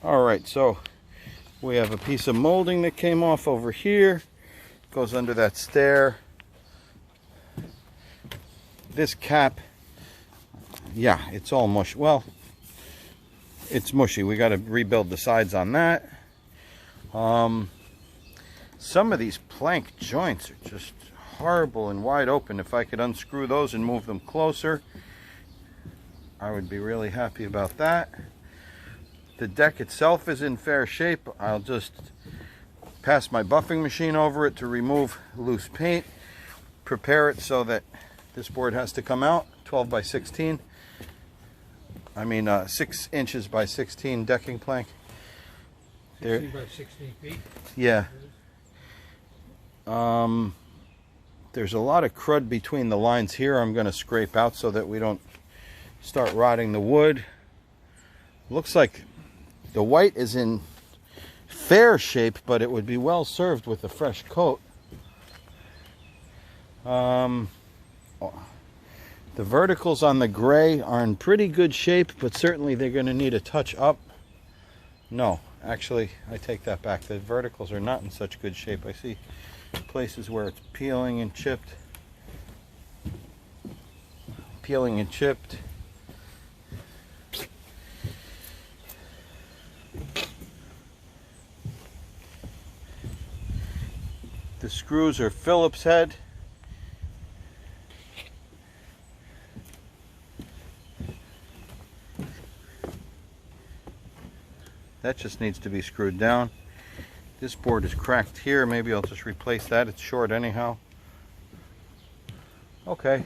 Alright, so we have a piece of molding that came off over here. Goes under that stair. This cap, yeah, it's all mush. Well, it's mushy. We got to rebuild the sides on that. Some of these plank joints are just horrible and wide open. If I could unscrew those and move them closer, I would be really happy about that. The deck itself is in fair shape. I'll just pass my buffing machine over it to remove loose paint, prepare it so that this board has to come out 12 by 16. I mean 6 inches by 16 decking plank. 16 by 16 feet? Yeah. There's a lot of crud between the lines here. I'm going to scrape out so that we don't start rotting the wood. Looks like the white is in fair shape, but it would be well served with a fresh coat. The verticals on the gray are in pretty good shape, but certainly they're going to need a touch up. No, actually, I take that back. The verticals are not in such good shape. I see places where it's peeling and chipped. Peeling and chipped. The screws are Phillips head. That just needs to be screwed down. This board is cracked here. Maybe I'll just replace that. It's short anyhow. Okay,